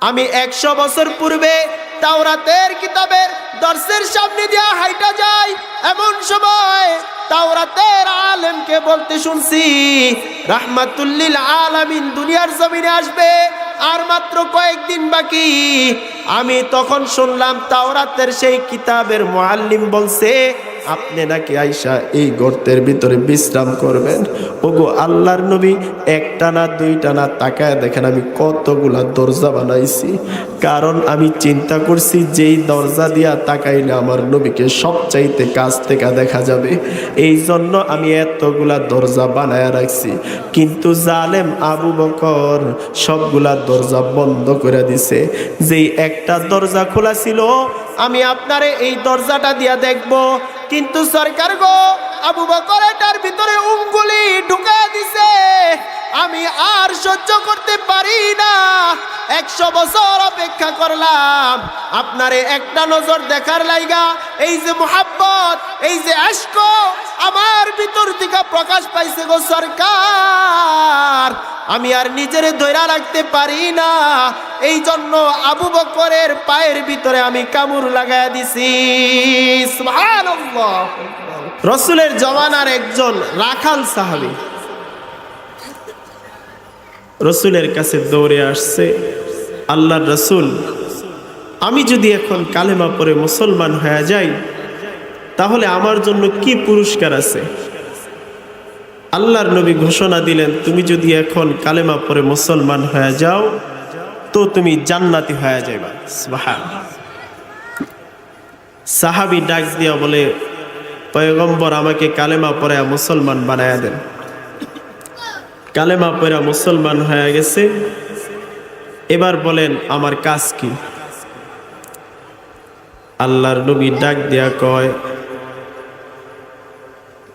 আমি 100 বছর পূর্বে তাওরাতের কিতাবের দর্শের সামনে দিয়া হাইটা যাই, এমন সময় তাওরাতের আলেমকে বলতে শুনছি রাহমাতুল লিল আলামিন দুনিয়ার জমিনে আসবে, আর মাত্র কয়েকদিন বাকি। আমি তখন শুনলাম তাওরাতের সেই কিতাবের মুআল্লিম বলছে আপনি নাকি আইসা এই গর্তের ভিতরে বিশ্রাম করবেন। ওগো আল্লাহর নবী, একটা না দুইটা না, তাকায় দেখেন আমি কতগুলা দরজা বানাইছি। কারণ আমি চিন্তা করছি যেই দরজা দিয়া তাকাইলে আমার নবীকে সবচাইতে কাছ থেকে দেখা যাবে, এই জন্য আমি এতগুলা দরজা বানায় রাখছি। কিন্তু জালেম আবু বকর সবগুলা দরজা বন্ধ করে দিছে। যেই একটা দরজা খোলা ছিল, আমি আপনারে এই দরজাটা দিয়া দেখব, কিন্তু সরকার গো আবু বকর এটার ভিতরে উঙ্গুলি ঢুকায় দিছে। আমি আর সহ্য করতে পারি না। 100 বছর অপেক্ষা করলাম আপনারে একটা নজর দেখার লাইগা। এই যে মুহাব্বত, এই যে আশক আমার ভিতর থেকে প্রকাশ পাইছে গো সরকার, আমি আর নিজেরে ধইরা রাখতে পারি না। এই জন্য আবু বকরের পায়ের ভিতরে আমি কামড় লাগায়া দিছি। সুবহানাল্লাহ। রাসূলের জমানার একজন রাখাল সাহাবী রাসূলের কাছে দৌড়ে আসছে, আল্লাহর রাসূল, আমি যদি এখন কালেমা পড়ে মুসলমান হয়ে যাই তাহলে আমার জন্য কি পুরস্কার আছে? আল্লাহর নবী ঘোষণা দিলেন, তুমি যদি এখন কালেমা পড়ে মুসলমান হয়ে যাও তো তুমি জান্নাতি হয়ে যাইবা। সুবহানাল্লাহ। সাহাবী ডাক দিয়া বলে, পয়গম্বর আমাকে কালেমা পড়ে মুসলমান বানায়া দেন। কালেমা পড়ে মুসলমান হয়ে গেছে, এবার বলেন আমার কাজ কি? আল্লাহর নবী ডাক দিয়া কয়,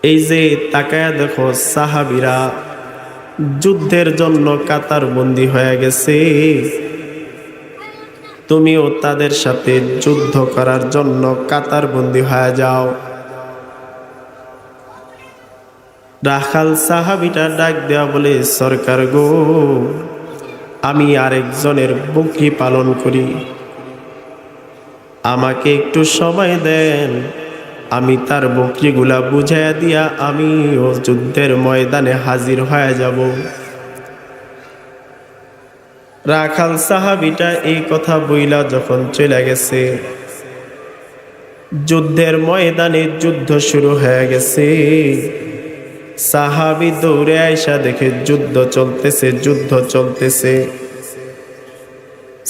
এই যে তাকায়া দেখো সাহাবীরা যুদ্ধের জন্য কাতার বন্দী হয়ে গেছে, তুমিও তাদের সাথে যুদ্ধ করার জন্য কাতার বন্দী হয়ে যাও। রাখাল সাহাবীটা ডাক দেয়া বলে, সরকার গো, আমি আরেকজনের বকরি পালন করি, আমাকে একটু সময় দেন, আমি তার বকরিগুলা বুঝাইয়া দিয়া আমিও যুদ্ধের ময়দানে হাজির হয়ে যাব। রাখাল সাহাবীটা এই কথা বইলা যখন চলে গেছে, যুদ্ধের ময়দানে যুদ্ধ শুরু হয়ে গেছে। সাহাবী দৌড়ে আইসা দেখে যুদ্ধ চলতেছে।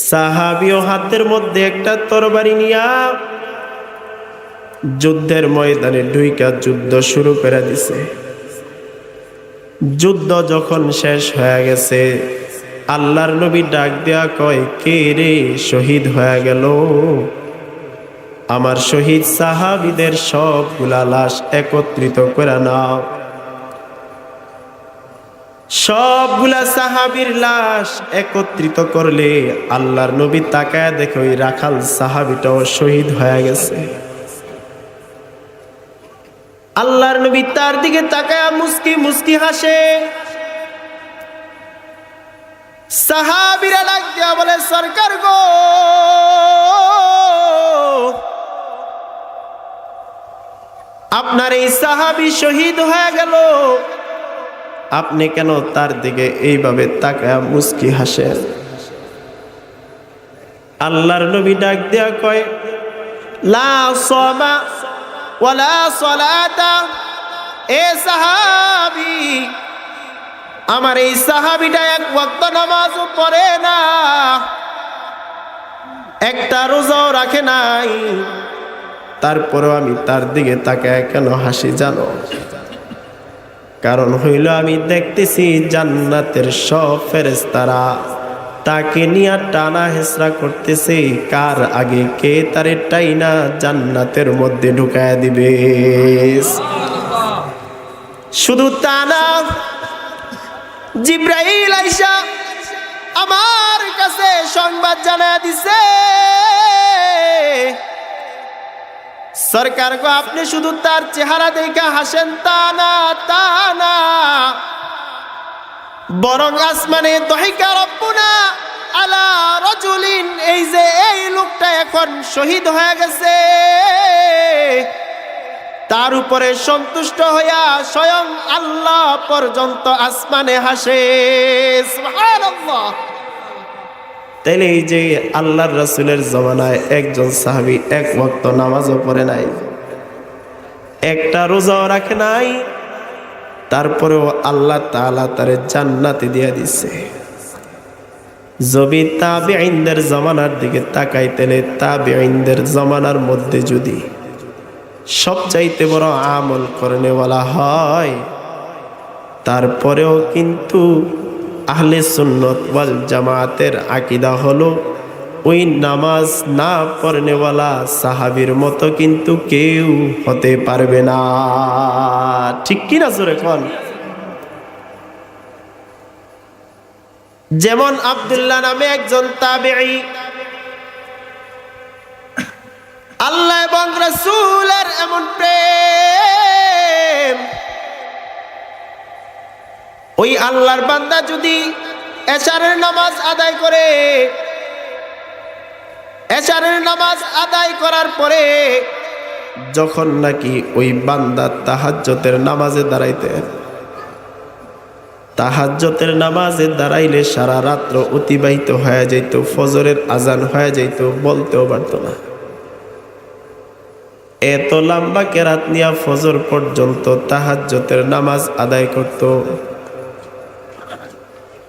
সাহাবীও হাতের মধ্যে একটা তরবারি নিয়া যুদ্ধের ময়দানে ঢুইকা যুদ্ধ শুরু করে দিছে। যুদ্ধ যখন শেষ হয়ে গেছে, আল্লাহর নবী ডাক দেয়া কয়, কে রে শহীদ হয়ে গেল? আমার শহীদ সাহাবীদের সবগুলা লাশ একত্রিত করে নাও। সবগুলা সাহাবীর লাশ একত্রিত করলে আল্লাহর নবী তাকায় দেখে ওই রাখাল সাহাবীটাও শহীদ হয়ে গেছে। আল্লাহর নবী তার দিকে তাকায় মুস্কি মুস্কি হাসে। সাহাবীরা ডাক দিয়া বলে, সরকার গো, আপনার এই সাহাবী শহীদ হয়ে গেল, আপনি কেন তার দিকে এইভাবে তাকায় মুস্কি হাসেন? আল্লাহর নবী ডাক দেয়া কয়, লা সামা ওয়ালা সালাতা। এ সাহাবী, আমার এই সাহাবীটা এক ওয়াক্ত নামাজও পড়ে না, একটা রোজাও রাখে নাই, তারপরেও আমি তার দিকে তাকায় কেন হাসি জানো? কারণ হইল আমি দেখতেছি জান্নাতের সব ফেরেশতারা তাকে নিয়ে টানা হেসরা করতেছে, কার আগে কে তারে টাইনা জান্নাতের মধ্যে ঢুকায়া দিবে। শুধু তা না, জিবরাইল আইসা আমার কাছে সংবাদ জানায় দিছে, সরকার গো, আপনি শুধু তার চেহারা দেখে হাসেন তা না, বরং আসমানে দহিকা রব্বুনা আলা রাজুলি এখন শহীদ হয়ে গেছে, তার উপরে সন্তুষ্ট হইয়া স্বয়ং আল্লাহ পর্যন্ত আসমানে হাসে। সুবহানাল্লাহ। তাইলে এই যে আল্লাহর রাসূলের জমানায় একজন সাহাবী এক ওয়াক্ত নামাজও পড়ে নাই, একটা রোজাও রাখে নাই, তারপরেও আল্লাহ তাআলা তারে জান্নাতে দিয়ে দিছে। যদি তাবেঈনদের জমানার দিকে তাকাই, তাহলে তাবেঈনদের জমানার মধ্যে যদি সবচাইতে বড় আমল করেনেওয়ালা হয়, তারপরেও কিন্তু আহলে সুন্নত ওয়াল জামাতের আকীদা হলো ওই নামাজ না পড়নেওয়ালা সাহাবীর মতো কিন্তু কেউ হতে পারবে না। ঠিক কি না জোরে কোন? যেমন আব্দুল্লাহ নামে একজন তাবেঈ, আল্লাহ এবং রাসূলের এমন প্রেম, ওই আল্লাহর বান্দা যদি এশারের নামাজ আদায় করে, এশারের নামাজ আদায় করার পরে যখন নাকি ওই বান্দা তাহাজ্জুদের নামাজে দাঁড়াইতেন, তাহাজ্জুদের নামাজে দাঁড়াইলে সারা রাত্র অতিবাহিত হয়ে যাইত, ফজরের আজান হয়ে যাইত, বলতেও পারত না। এত লম্বা কেরাত নিয়া ফজর পর্যন্ত তাহাজ্জুদের নামাজ আদায় করত।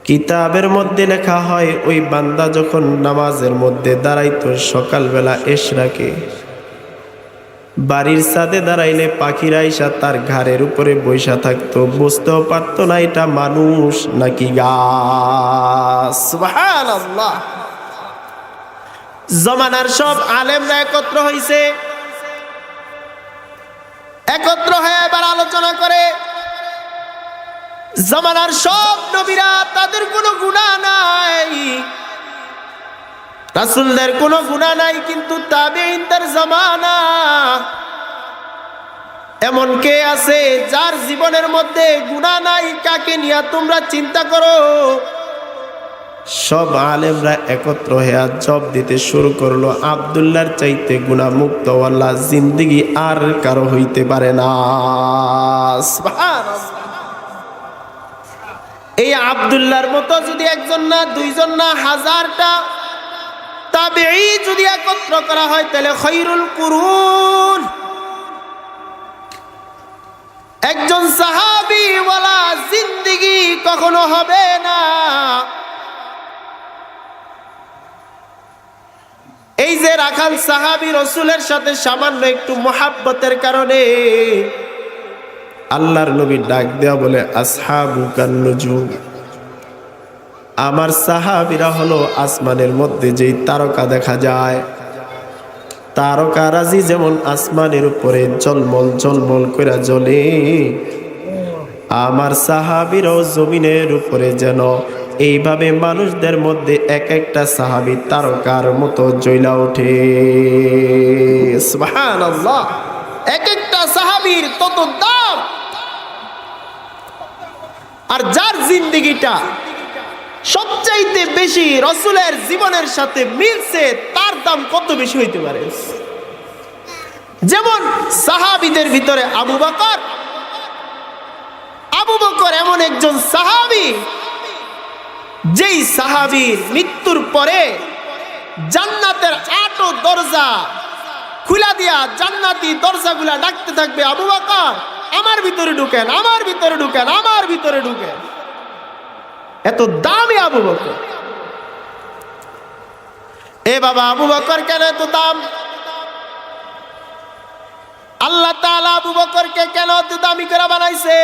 কিতাবের মধ্যে লেখা হয় ওই বান্দা যখন নামাজের মধ্যে দাঁড়াইতো সকালবেলা এশরাকে, বাড়ির ছাদে দাঁড়াইলে পাখিরা এসে তার ঘাড়ের উপরে বৈশা থাকতো, বুঝতেও পারতো না এটা মানুষ নাকি গাছ। সুবহানাল্লাহ। জমানার সব আলেমরা একত্র হইছে, একত্র হয়ে এবার আলোচনা করে জমানার সব নবীরা, তাদের কোনো গুনাহ নাই, রাসূলদের কোনো গুনাহ নাই, কিন্তু তাবেঈনদের জামানা এমন কে আছে যার জীবনের মধ্যে গুনাহ নাই? কাকে নিয়ে তোমরা চিন্তা করো? সব আলেমরা একত্র হয়ে জব দিতে শুরু করলো, আব্দুল্লাহর চাইতে গুনাহ মুক্ত ওয়ালা জিন্দেগি আর কারো হইতে পারে না। সুবহানাল্লাহ। এই আব্দুল্লাহর মতো যদি একজন না, দুইজন না, হাজারটা তাবেঈ যদি একত্র করা হয়, তাহলে খায়রুল কুরুন একজন সাহাবী ওয়ালা জিন্দেগি কখনো হবে না। এই যে রাখাল সাহাবী রাসূলের সাথে সামান্য একটু মুহাব্বতের কারণে আল্লাহর নবী ডাক দেয়া বলে, আসহাবু কান নুজুম, আমার সাহাবীরা হলো আসমানের মধ্যে যেই তারকা দেখা যায়, তারকারাজি যেমন আসমানের উপরে ঝলমল ঝলমল করে জ্বলে, আমার সাহাবীরাও জমিনের উপরে যেন এইভাবে মানুষদের মধ্যে এক একটা সাহাবী তারকার মতো জ্বলা ওঠে। সুবহানাল্লাহ। এক একটা সাহাবীর তত দাম, আর যার জিন্দেগিটা সবচাইতে বেশি রাসূলের জীবনের সাথে মিলছে, তার দাম কত বেশি হইতে পারে? যেমন সাহাবীদের ভিতরে আবু বকর। আবু বকর এমন একজন সাহাবী, যেই সাহাবীর মৃত্যুর পরে জান্নাতের 8 দরজা খুলা দিয়া জান্নাতি দরজাগুলা ডাকতে থাকবে, আবু বকর আমার ভিতরে ঢুকেন, আমার ভিতরে ঢুকেন, আমার ভিতরে ঢুকেন। এত দামি আবু বকর। এ বাবা, আবু বকর কেন এত দাম? আল্লাহ তাআলা আবু বকরকে কেন এত দামি করে বানাইছে?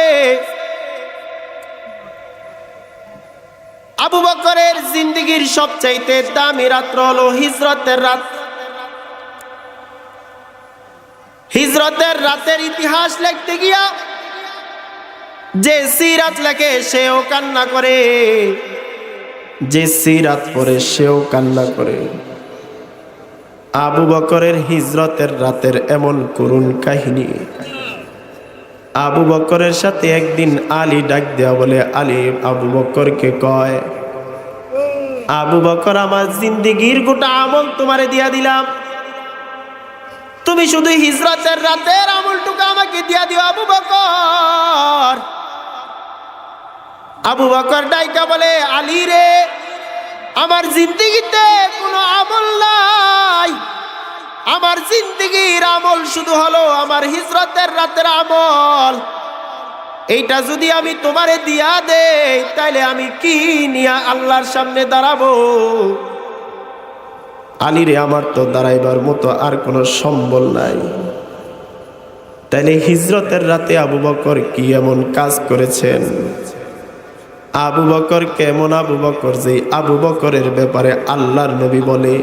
আবু বকরের জিন্দেগির সবচাইতে দামি রাত্র হলো হিজরতের রাত। হিজরতের রাতের ইতিহাস লিখতে গিয়া যে সিরাত লেখে সেও কান্না করে, যে সিরাত পড়ে সেও কান্না করে। আবু বকরের হিজরতের রাতের এমন করুণ কাহিনী। আবু বকরের সাথে একদিন আলী ডাক দেয়া বলে, আলী আবু বকরকে কয়, আবু বকর আমার জিন্দেগির গোটা আমল তোমারে দিয়া দিলাম, তুমি শুধু হিজরতের রাতের আমলটুকু আমাকে দিয়া দিও আবু বকর। আবু বকর ডাইকা বলে, আলী রে, আমার জিন্দেগিতে কোনো আমল নাই, আমার জিন্দেগির আমল শুধু হলো আমার হিজরতের রাতের আমল। এইটা যদি আমি তোমারে দিয়া দেই তাইলে আমি কি নিয়া আল্লাহর সামনে দাঁড়াবো? আলী রে, আমার তো দাঁড়াইবার মতো আর কোনো সম্বল নাই। তাইলে হিজরতের রাতে আবু বকর কি এমন কাজ করেছেন? আবু বকর কেমন আবু বকর যে আবু বকরের ব্যাপারে আল্লাহর নবী বলে,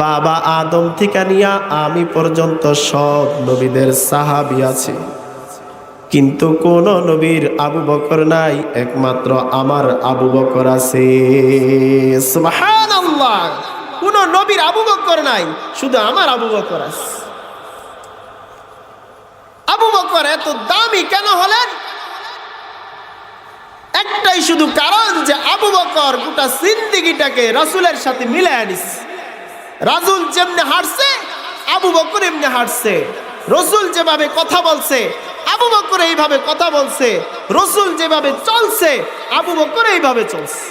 বাবা আদম থেকে নিয়া আমি পর্যন্ত সব নবীদের সাহাবী আছে, কিন্তু কোন নবীর আবু বকর নাই, একমাত্র আমার আবু বকর আছে। সুবহানাল্লাহ, কোন নবীর আবু বকর নাই, শুধু আমার আবু বকর আছে। আবু বকর এত দামি কেন হলেন? একটাই শুধু কারণ, যে আবু বকর গোটা জিন্দেগিটাকে রাসূলের সাথে মিলায় আনিস। রাসূল যেমনে হাঁটছে আবু বকর এমনি হাঁটছে, রাসূল যেভাবে কথা বলছে আবু বকর এইভাবে কথা বলছে, রাসূল যেভাবে চলছে আবু বকর এইভাবে চলছে।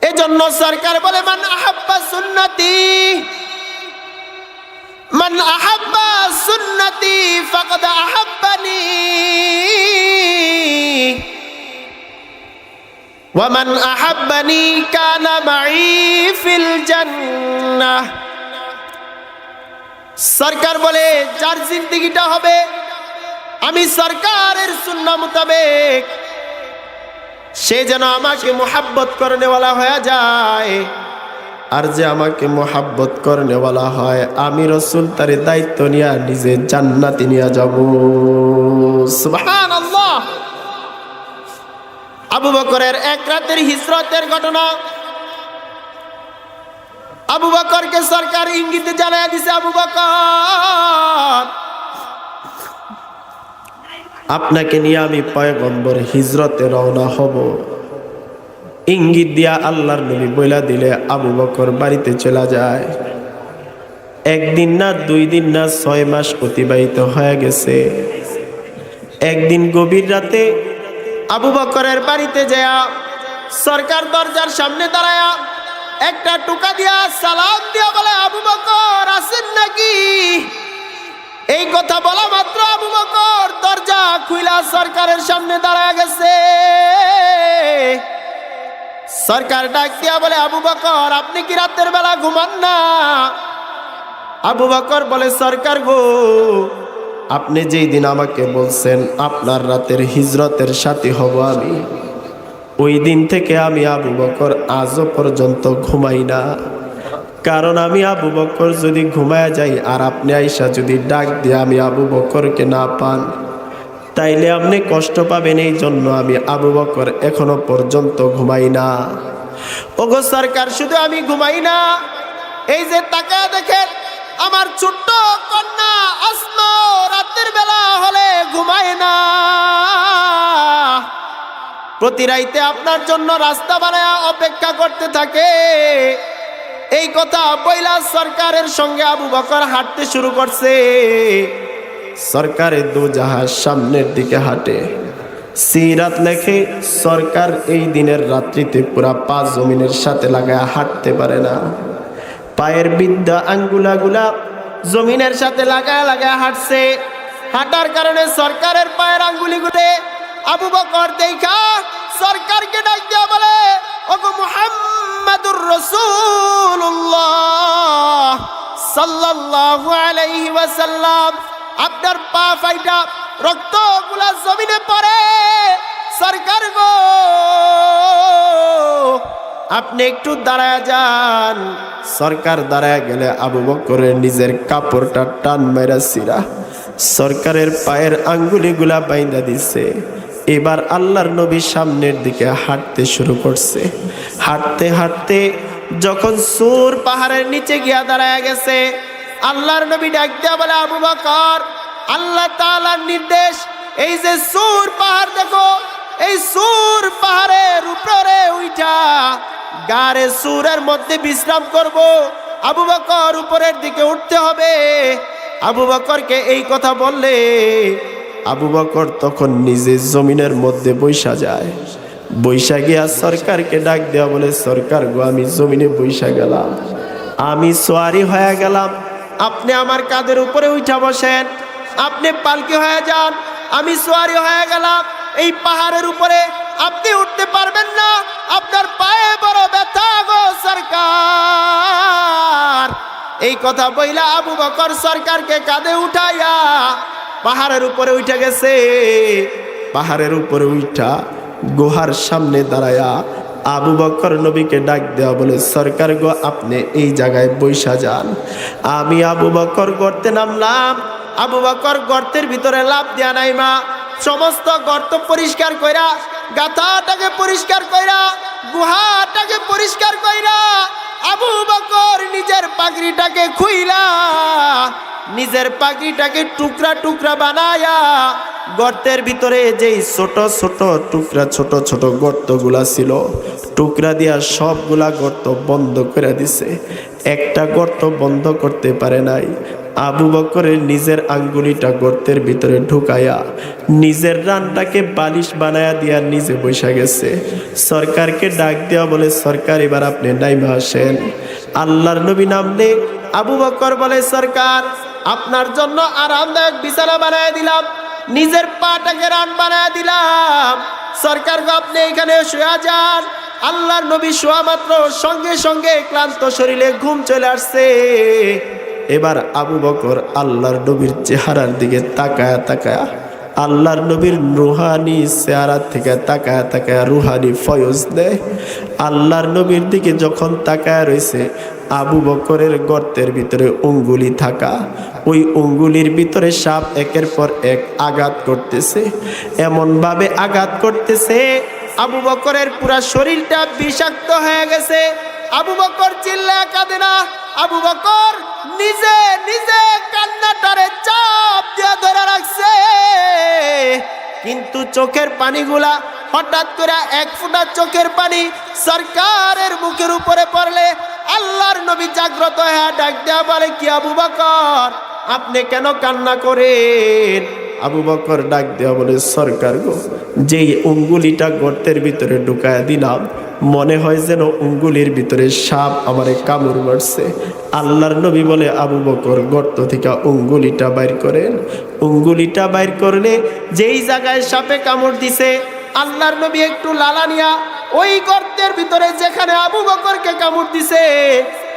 এজন্য সরকার বলে, মান আহাব্বা সুন্নতি, মান আহাব্বা সুন্নতি ফাকাদ আহাব্বানি ওয়া মান আহাব্বানি কানা মাই ফিল জান্নাহ। সরকার বলে, যার জিন্দেগিটা হবে আমি সরকারের সুন্নাহ মোতাবেক, সে যেন আমাকে মোহাব্বত করনেওয়ালা হয়ে যায়। আর যে আমাকে মোহাব্বত করনেওয়ালা হয়, আমি রাসূল তার দায়িত্ব নিয়ে নিজে জান্নাতে নিয়ে যাব। সুবহানাল্লাহ। আবু বকরের এক রাতের হিজরতের ঘটনা। আবু বকরকে সরকার ইঙ্গিতে জানায় দিছে, আবু বকর, আপনাকে নিয়ে আমি পয়গম্বর হিজরতে রওনা হব। ইঙ্গিত দিয়া আল্লাহর নবী বইলা দিলে আবু বকর বাড়িতে চলে যায়। একদিন না, 2 দিন না, 6 মাস অতিবাহিত হয়ে গেছে। একদিন গভীর রাতে আবু বকরের বাড়িতে যায়া সরকার দরজার সামনে দাঁড়ায়া একটা টোকা দিয়া সালাম দিয়া বলে, আবু বকর আছেন নাকি? এই কথা বলা মাত্র আবু বকর দরজা খুইলা সরকারের সামনে দাঁড়ায় গেছে। সরকার ডাক দিয়া বলে, আবু বকর, আপনি কি রাতের বেলা ঘুমান না? আবু বকর বলে, সরকার গো, আপনি যেই দিন আমাকে বলছেন আপনার রাতের হিজরতের সাথী হব আমি, ওই দিন থেকে আমি আবু বকর আজও পর্যন্ত ঘুমাই না। কারণ আমি আবু বকর যদি ঘুমায় যাই আর আপনি আইসা যদি ডাক দিয়ে আমি আবু বকরকে না পান, তাইলে আপনি কষ্ট পাবেন। এই জন্য আমি আবু বকর এখনো পর্যন্ত ঘুমাই না। ওগো সরকার, শুধু আমি ঘুমাই না, এই যে তাকায় দেখেন আমার ছোট্ট কন্যা আসমা রাতের বেলা হলে ঘুমায় না। প্রতি রাইতে আপনার জন্য রাস্তা বানায় অপেক্ষা করতে থাকে। এই কথা বইলা সরকারের সঙ্গে আবু বকর হাঁটতে শুরু করছে। সরকারের 2 জাহাজ সামনের দিকে হাঁটে। সিরাত লেখে, সরকার এই দিনের রাত্রিতে পুরা 5 জমিনের সাথে লাগায় হাঁটতে পারে না। পায়ের বিদ্যা আঙ্গুলাগুলা জমিনের সাথে লাগায় লাগায় হাঁটছে। হাঁটার কারণে সরকারের পায়ের আঙ্গুলিগুলো আবু বকর দেখা সরকারকে ডাক দিয়া বলে, ওগো মুহাম্মাদুর রাসূলুল্লাহ সাল্লাল্লাহু আলাইহি ওয়াসাল্লাম, আপনার পা ফাইটা রক্তগুলা জমিনে পড়ে। সরকার গো, আপনি একটু দাঁড়ায় যান। সরকার দাঁড়ায় গেলে আবু বকরের নিজের কাপড়টা টান মেরা ছিঁড়া সরকারের পায়ের আঙ্গুলিগুলা বাইন্ধা দিছে। এবার আল্লাহর নবী সামনের দিকে হাঁটতে শুরু করছে। হাঁটতে হাঁটতে যখন সুর পাহাড়ের নিচে গিয়া দাঁড়ায় গেছে, আল্লাহর নবী ডাক দিয়া বলে, আবু বকর, আল্লাহ তাআলার নির্দেশ, এই যে সুর পাহাড় দেখো, এই সুর পাহাড়ের উপরে উঠা গারে সুরের মধ্যে বিশ্রাম করব। আবু বকর উপরের দিকে উঠতে হবে। আবু বকরকে এই কথা বললে আবু বকর তখন নিজে জমিনের মধ্যে বৈশা যায়। বৈশা গিয়া সরকারকে ডাক দেওয়া বলে, সরকার গো, আমি জমিনে বৈশা গেলাম, আমি সোয়ারি হয়ে গেলাম, আপনি আমার কাঁধের উপরে উঠা বসেন, আপনি পালকি হয়ে যান, আমি সোয়ারি হয়ে গেলাম। এই পাহাড়ের উপরে আপনি উঠতে পারবেন না, আপনার পায়ে বড় ব্যথা গো সরকার। এই কথা বইলা আবু বকর সরকারকে কাঁধে উঠাইয়া পাহাড়ের উপরে উঠে গেছে। পাহাড়ের উপরে উঠা গুহার সামনে দাঁড়ায়া আবু বকর নবীকে ডাক দেওয়া বলে, সরকার গো, আপনি এই জায়গায় বৈশা যান। আমি আবু বকর গর্তে নামলাম। আবু বকর গর্তের ভিতরে লাফ দেয়া নাই মা, সমস্ত গর্ত পরিষ্কার কইরা, গাথাটাকে পরিষ্কার কইরা, গুহাটাকে পরিষ্কার কইরা আবু বকর নিজের পাগড়িটাকে খুইলা, নিজের পাগড়িটাকে টুকরা টুকরা বানায়া গর্তের ভিতরে যেই ছোট ছোট টুকরা, ছোট ছোট গর্তগুলা ছিল, টুকরা দিয়া সবগুলা গর্ত বন্ধ করে দিছে। একটা গর্ত বন্ধ করতে পারে নাই। আবু বকরের নিজের আঙ্গুলিটা গর্তের ভিতরে ঢুকায়া নিজের রানটাকে বালিশ বানায়া দিয়া নিজে বসে গেছে। সরকারকে ডাক দেওয়া বলে, সরকার এবার আপনি নাইমা আসেন। আল্লাহর নবী নামলে আবু বকর বলে, সরকার আপনার জন্য আরামদায়ক বিছানা বানায় দিলাম, নিজের পাটাকে রান বানায় দিলাম, সরকার গো আপনি এখানে শুয়ে যান। আল্লাহর নবী শোয়া মাত্র সঙ্গে সঙ্গে ক্লান্ত শরীরে ঘুম চলে আসছে। এবার আবু বকর আল্লাহর নবীর চেহারার দিকে তাকায়া তাকায়া, আল্লাহর নবীর রুহানি চেহারা থেকে তাকায়া তাকায়া রুহানি ফয়জ দেয়। আল্লাহর নবীর দিকে যখন তাকায়া রয়েছে, আবু বকরের গর্তের ভিতরে অঙ্গুলি থাকা, ওই অঙ্গুলির ভিতরে সাপ একের পর এক আঘাত করতেছে, এমনভাবে আঘাত করতেছে আবু বকরের পুরা শরীরটা বিষাক্ত হয়ে গেছে। আবু বকর চিল্লায়া কাঁদে না, আবু বকর নিজে নিজে কান্নাটারে চাপ দিয়ে ধরে রাখছে। কিন্তু চোখের পানিগুলা হঠাৎ করে এক ফোঁটা চোখের পানি সরকারের মুখের উপরে পড়লে আল্লাহর নবী জাগ্রত হয়ে ডাক দেয়া বলে, কি আবু বকর আপনি কেন কান্না করেন? আবু বকর ডাক দেওয়া বলে, সরকার গো, যেই অঙ্গুলিটা গর্তের ভিতরে ঢুকায়া দিলাম, মনে হয় যেন অঙ্গুলির ভিতরে সাপ আমারে কামড় মারছে। আল্লাহর নবী বলে, আবু বকর গর্ত থেকে অঙ্গুলিটা বাইর করেন। অঙ্গুলিটা বাইর করলে যেই জায়গায় সাপে কামড় দিছে, আল্লাহর নবী একটু লালা নিয়া ওই গর্তের ভিতরে যেখানে আবু বকরকে কামড় দিছে,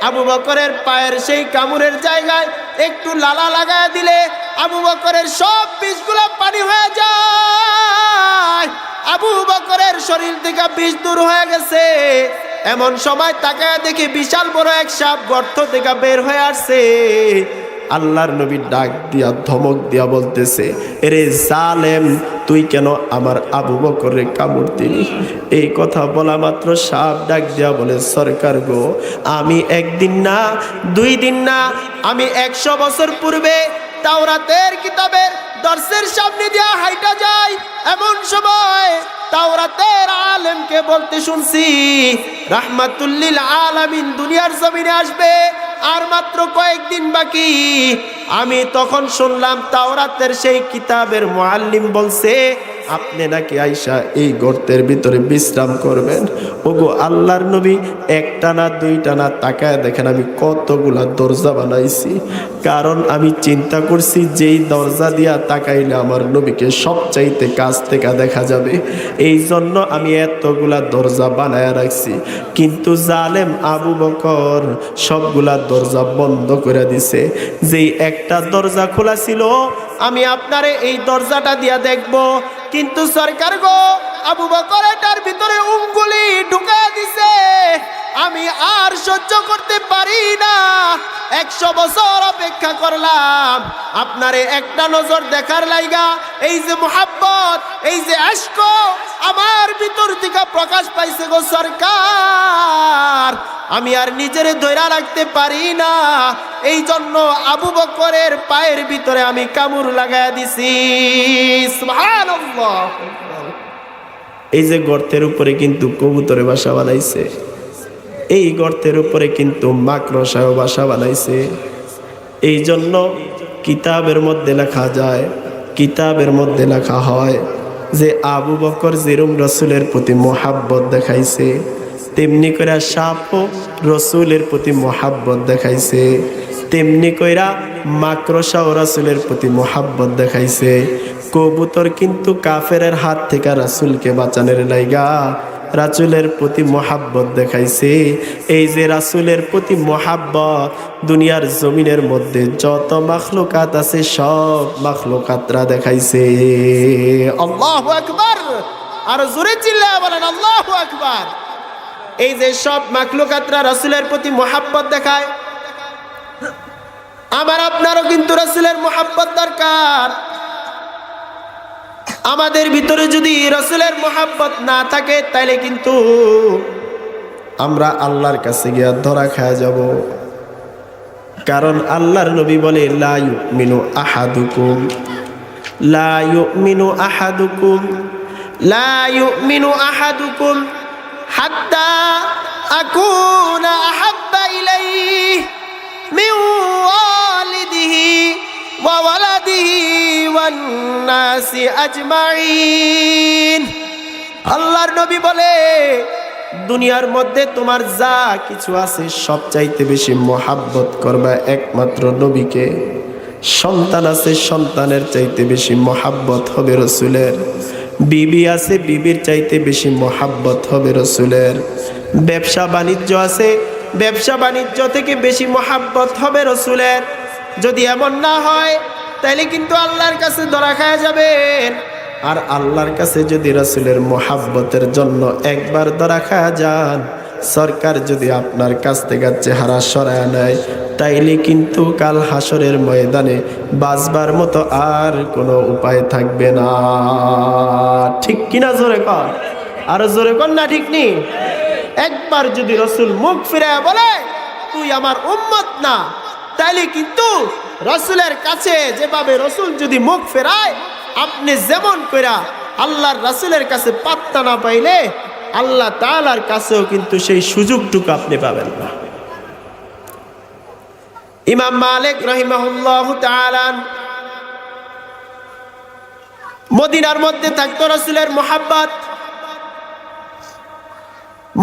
আবু বকরের পায়ের সেই কামড়ের জায়গায় একটু লালা লাগায় দিলে আবু বকরের সব বিষগুলো পানি হয়ে যায়। আবু বকরের শরীর থেকে বিষ দূর হয়ে গেছে। এমন সময় তাকায় দেখি বিশাল বড় এক সাপ গর্ত থেকে বের হয়ে আসছে। আল্লাহর নবী ডাক দিয়া ধমক দিয়া বলতেছে, এরে জালেম, তুই কেন আমার আবু বকরের কামড় দিলি? এই কথা বলা মাত্র সাপ ডাক দিয়া বলে, সরকার গো, আমি একদিন না, 2 দিন না, আমি 100 বছর পূর্বে তাওরাতের কিতাবের দর্শের সামনে দিয়া হাইটা যাই, এমন সময় তাওরাতের আলেমকে বলতে শুনছি রাহমাতুল লিল আলামিন দুনিয়ার জমিনে আসবে, আর মাত্র কয়েকদিন বাকি। আমি তখন শুনলাম তাওরাতের সেই কিতাবের মুআল্লিম বলছে, আপনি নাকি আইসা এই গর্তের ভিতরে বিশ্রাম করবেন। ওগো আল্লাহর নবী, একটা না 2টা না, তাকায় দেখেন আমি কতগুলা দরজা বানাইছি। কারণ আমি চিন্তা করছি যেই দরজা দিয়া তাকাইলে আমার নবীকে সবচাইতে কাছ থেকে দেখা যাবে, এই জন্য আমি এতগুলা দরজা বানায় রাখছি। কিন্তু জালেম আবু বকর সবগুলা দরজা বন্ধ করে দিছে। যেই একটা দরজা খোলা ছিল, আমি আপনারে এই দরজাটা দিয়া দেখব, কিন্তু সরকার গো, আবু বকর এটার ভিতরে উঙ্গুলি ঢুকায় দিছে। আমি আর সহ্য করতে পারি না। 100 বছর অপেক্ষা করলাম আপনারে একটা নজর দেখার লাইগা। এই যে মোহাব্বত, এই যে আশক আমার ভিতর থেকে প্রকাশ পাইছে গো সরকার, আমি আর নিজেরে ধইরা রাখতে পারি না। এই জন্য আবু বকরের পায়ের ভিতরে আমি কামড় লাগায়া দিছি। সুবহানাল্লাহ। এই যে গর্তের উপরে কিন্তু কবুতরে বাসা বানাইছে, এই গর্তের উপরে কিন্তু মাকড়সাও বাসা বানাইছে। এই জন্য কিতাবের মধ্যে লেখা যায়, কিতাবের মধ্যে লেখা হয় যে আবু বকর যেরম রসুলের প্রতি মোহাব্বত দেখাইছে, তেমনি করে সাপও রসুলের প্রতি মোহাব্বত দেখাইছে, তেমনি কইরা মাকড়সাও রাসূলের প্রতি মোহাব্বত দেখাইছে। কবুতর কিন্তু কাফেরের হাত থেকে রাসূলকে বাঁচানোর লাইগা রাসূলের প্রতি মোহাব্বত দেখাইছে। এই যে রাসূলের প্রতি মোহাব্বত দুনিয়ার জমিনের মধ্যে যত মাখলুকাত আছে সব মাখলুকাতরা দেখাইছে। আল্লাহু আকবার, আর জোরে চিল্লায়া বলেন আল্লাহু আকবার। এই যে সব মাখলুকাতরা রাসূলের প্রতি মোহাব্বত দেখায়, আমার আপনারও কিন্তু রাসূলের মোহাব্বত দরকার। আমাদের ভিতরে যদি রাসূলের মোহাব্বত না থাকে তাইলে কিন্তু আমরা আল্লাহর কাছে গিয়া ধরা খায়া যাব। কারণ আল্লাহর নবী বলে লা ইউমিনু আহাদুকুম, লা ইউমিনু আহাদুকুম, লা ইউমিনু আহাদুকুম হাত্তা আকুনা আহাব্বা ইলাইহি মিন ওয়ালিদিহি ওয়া ওয়ালাদিহি ওয়ান নাসি আজমাইন। আল্লাহর নবী বলে দুনিয়ার মধ্যে তোমার যা কিছু আছে সব চাইতে বেশি মোহাব্বত করবা একমাত্র নবীকে। সন্তান আছে সন্তানের চাইতে বেশি মোহাব্বত হবে রাসূলের, বিবি আছে বিবির চাইতে বেশি মোহাব্বত হবে রাসূলের, ব্যবসা বাণিজ্য আছে ব্যবসা বাণিজ্য থেকে বেশি মোহাব্বত হবে রাসূলের। যদি এমন না হয় তাইলে কিন্তু আল্লাহর কাছে ধরা খায়া যাবেন। আর আল্লাহর কাছে যদি রাসূলের মোহাব্বতের জন্য একবার ধরা খায়া যান, সরকার যদি আপনার কাছ থেকে চেহারা সরায় নেয় তাইলে কিন্তু কাল হাসরের ময়দানে বাঁচবার মতো আর কোনো উপায় থাকবে না। ঠিক কিনা জোরে কর, আর জোরে কর না ঠিক নি। একবার যদি রাসূল মুখ ফিরায় বলে তুই আমার উম্মত না, তাইলে কিন্তু রাসূলের কাছে যেভাবে রাসূল যদি মুখ ফেরায়, আপনি যেমন কইরা আল্লাহর রাসূলের কাছে পাত্তা না পাইলে আল্লাহ তাআলার কাছেও কিন্তু সেই সুযোগটুকু আপনি পাবেন না। ইমাম মালিক রাহিমাহুল্লাহু তাআলা মদিনার মধ্যে থাকতো রাসূলের মোহাব্বত।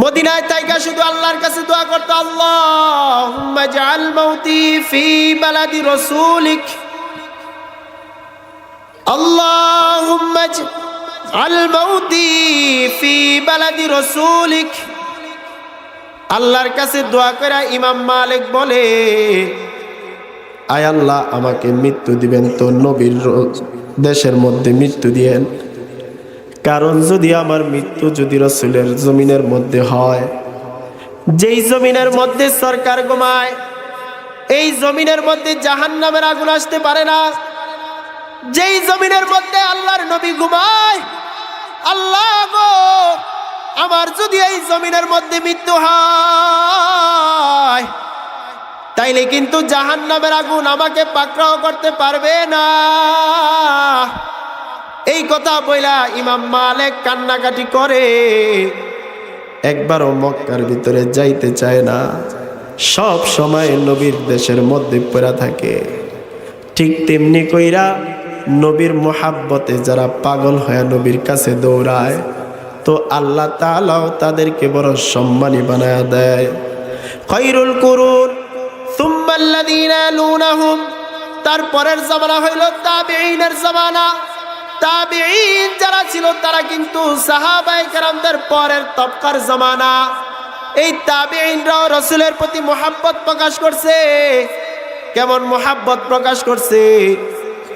মদিনায় তাইকা শুধু আল্লাহর কাছে দোয়া করতো, আল্লাহুম্মা জাআল মাউতি ফি বালাদি রাসূলিক, আল্লাহুম্মা জাআল মাউতি ফি বালাদি রাসূলিক। আল্লাহর কাছে দোয়া করে ইমাম মালিক বলে, আয় আল্লাহ আমাকে মৃত্যু দিবেন তো নবীর দেশের মধ্যে মৃত্যু দিয়েন। কারণ যদি আমার মৃত্যু যদি রাসূলের জমিনের মধ্যে হয়, যেই জমিনের মধ্যে সরকার ঘুমায়, এই জমিনের মধ্যে জাহান্নামের আগুন আসতে পারে না। যেই জমিনের মধ্যে আল্লাহর নবী ঘুমায়, আল্লাহ গো আমার যদি এই জমিনের মধ্যে মৃত্যু হয় তাইলে কিন্তু জাহান্নামের আগুন আমাকে পাকড়াও করতে পারবে না। এই কথা বইলা ইমাম মালিক কান্নাকাটি করে, একবারও মক্কার ভিতরে যাইতে চায় না, সব সময় নবীর দেশের মধ্যে পড়া থাকে। ঠিক তেমনি কইরা নবীর মোহাব্বতে যারা পাগল হয়ে নবীর কাছে দৌড়ায়, তো আল্লাহ তাআলাও তাদেরকে বড় সম্মানী বানায়া দেয়। খায়রুল কুরুন সুম্মা আল্লাযীনা ইয়ালুনাহুম, তারপরের জামানা হইল তাবিঈনের জামানা। তাবিঈন যারা ছিল তারা কিন্তু সাহাবায়ে কেরামদের পরের তবকার জামানা। এই তাবিঈনরাও রাসূলের প্রতি মোহাব্বত প্রকাশ করছে। কেমন মোহাব্বত প্রকাশ করছে?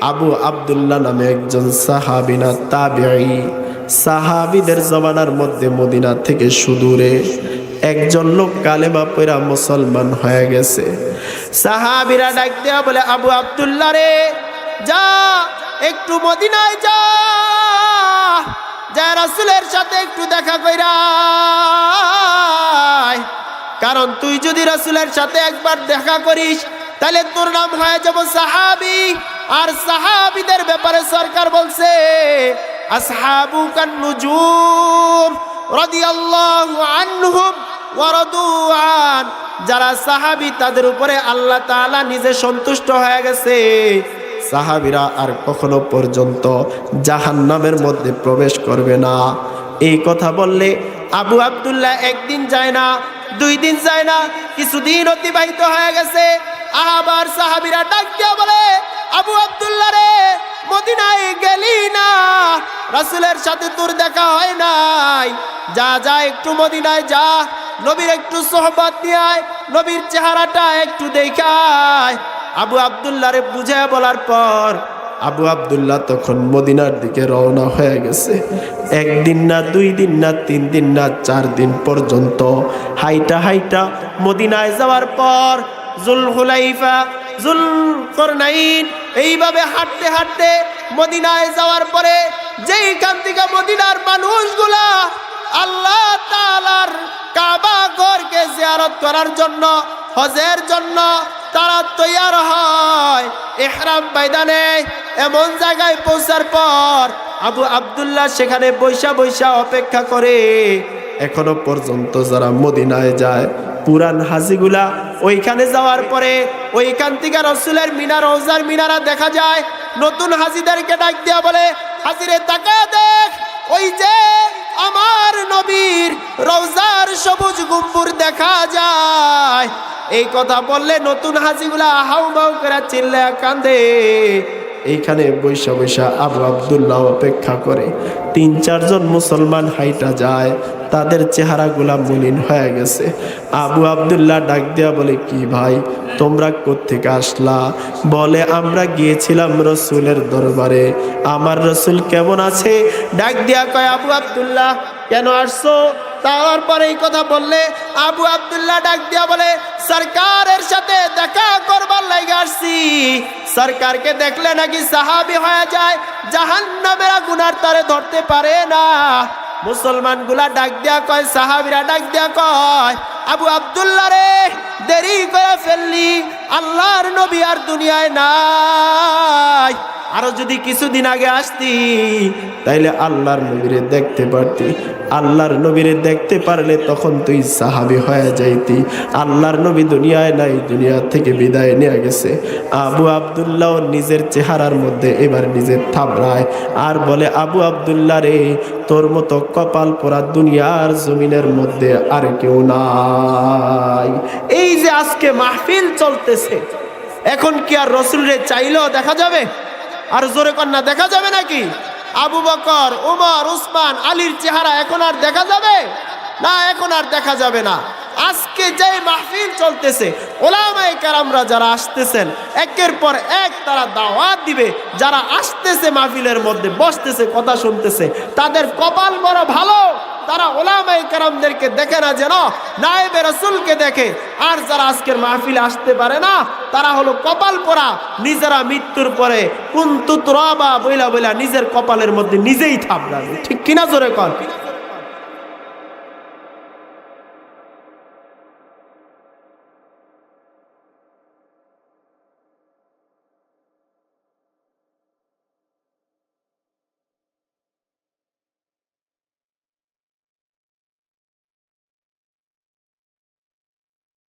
আবু আব্দুল্লাহ নামে একজন সাহাবী না তাবিঈ, সাহাবীদের জামানার মধ্যে মদিনা থেকে সুদূরে একজন লোক কালেমা পড়া মুসলমান হয়ে গেছে। সাহাবীরা ডাক দেয়া বলে, আবু আব্দুল্লাহ রে, যা একটু মদিনায় যা, যা রাসূলের সাথে একটু দেখা কইরা। কারণ তুই যদি রাসূলের সাথে একবার দেখা করিস তাহলে তোর নাম হয়ে যাব সাহাবী। আর সাহাবীদের ব্যাপারে সরকার বলছে, আসহাবু কান নুজুম রাদিয়াল্লাহু আনহুম ওয়ারাদুআন, যারা সাহাবী তাদের উপরে আল্লাহ তাআলা নিজে সন্তুষ্ট হয়ে গেছে। সাহাবীরা আর কখনো পর্যন্ত জাহান্নামের মধ্যে প্রবেশ করবে না। এই কথা বললে আবু আব্দুল্লাহ একদিন যায় না, 2 দিন যায় না, কিছুদিন অতিবাহিত হয়ে গেছে। আবার সাহাবীরা ডাক দিয়া বলে, আবু আব্দুল্লাহ রে, মদিনায় গেলি না? রাসূলের সাথে তোর দেখা হয় নাই। যা যা একটু মদিনায় যা, নবীর একটু সোহবত নিয়ে আয়, নবীর চেহারাটা একটু দেখায়। আবু আব্দুল্লাহ রে বুঝায় বলার পর আবু আব্দুল্লাহ তখন মদিনার দিকে রওনা হয়ে গেছে। 1 দিন না, 2 দিন না, 3 দিন না, 4 দিন পর্যন্ত হাইটা হাইটা মদিনায় যাওয়ার পর জুলহুলাইফা, জুলকরনাইন, এইভাবে হাঁটতে হাঁটতে মদিনায় যাওয়ার পরে যেইখান থেকে মদিনার মানুষগুলা আল্লাহ তাআলার কাবা ঘরকে জিয়ারত করার জন্য, হজের জন্য তারা তৈয়ার হয়, ইহরাম বাইদানে, এমন জায়গায় পৌঁছার পর আবু আব্দুল্লাহ সেখানে বৈশা বৈশা অপেক্ষা করে। এখনো পর্যন্ত যারা মদিনায় যায়, পুরান হাজিগুলা ওইখানে যাওয়ার পরে ওইখান থেকে রসুলের মিনার, রওজার মিনারা দেখা যায়। নতুন হাজিদেরকে ডাক দিয়া বলে, হাজিরে তাকায় দেখ, ওই যে আমার নবীর রওজার সবুজ গম্বুজ দেখা যায়। এই কথা বললে নতুন হাজিগুলা হাউমাউ করে চিল্লা কান্দে। এইখানে বৈশা বৈশা আবু আব্দুল্লাহ অপেক্ষা করে। 3-4 জন মুসলমান হাইটা যায়, তাদের চেহারাগুলা মলিন হয়ে গেছে। আবু আব্দুল্লাহ ডাক দিয়া বলে, কি ভাই তোমরা কোত্থেকে আসলা? বলে, আমরা গিয়েছিলাম রসুলের দরবারে, আমার রসুল কেমন আছে? ডাক দিয়া কয়, আবু আব্দুল্লাহ কেন আসছো? তারপরে এই কথা বললে আবু আব্দুল্লাহ ডাক দিয়া বলে, সরকারের সাথে দেখা করবার লাগে আসছি। সরকারকে দেখলে নাকি সাহাবী হয়ে যায়, জাহান্নামের আগুনের তারে ধরতে পারে না। মুসলমান গুলা ডাক দিয়া কয়, সাহাবীরা ডাক দিয়া কয়, আবু আব্দুল্লাহ রে, দেরি করে ফেললি, আল্লাহর নবী আর দুনিয়ায় নাই। আরো যদি কিছুদিন আগে আসতি তাইলে আল্লাহর নবীরে দেখতে পারতি। আল্লাহর নবীরে দেখতে পারলে তখন তুই সাহাবী হয়ে যাইতি। আল্লাহর নবী দুনিয়ায় নাই, দুনিয়া থেকে বিদায় নিয়ে গেছে। আবু আব্দুল্লাহ নিজের চেহারার মধ্যে এবার নিজের থাবড়ায় আর বলে, আবু আব্দুল্লাহ রে, তোর মতো কপাল পোড়া দুনিয়ার জমিনের মধ্যে আর কেউ নাই। এই যে আজকে মাহফিল চলতেছে, এখন কি আর রসুলরে চাইলেও দেখা যাবে? আর জোরে কন্যা দেখা যাবে নাকি? আবু বকর, উমর, উসমান, আলীর চেহারা এখন আর দেখা যাবে না? এখন আর দেখা যাবে না। আজকে যে মাহফিল চলতেছে, ওলামায়ে কেরামরা যারা আসতেছেন একের পর এক তারা দাওয়াত দিবে। যারা আসতেছে মাহফিলের মধ্যে বসতেছে, কথা শুনতেছে, তাদের কপাল বড় ভালো। তারা ওলামায়ে কেরামদেরকে দেখে না, যেন নায়েবে রাসূলকে দেখে। আর যারা আজকের মাহফিলে আসতে পারে না, তারা হলো কপাল পোড়া। নিজেরা মৃত্যুর পরে কুনতু তুরাবা বইলা বইলা নিজের কপালের মধ্যে নিজেই থাবড়াবে। ঠিক কিনা জোরে কর?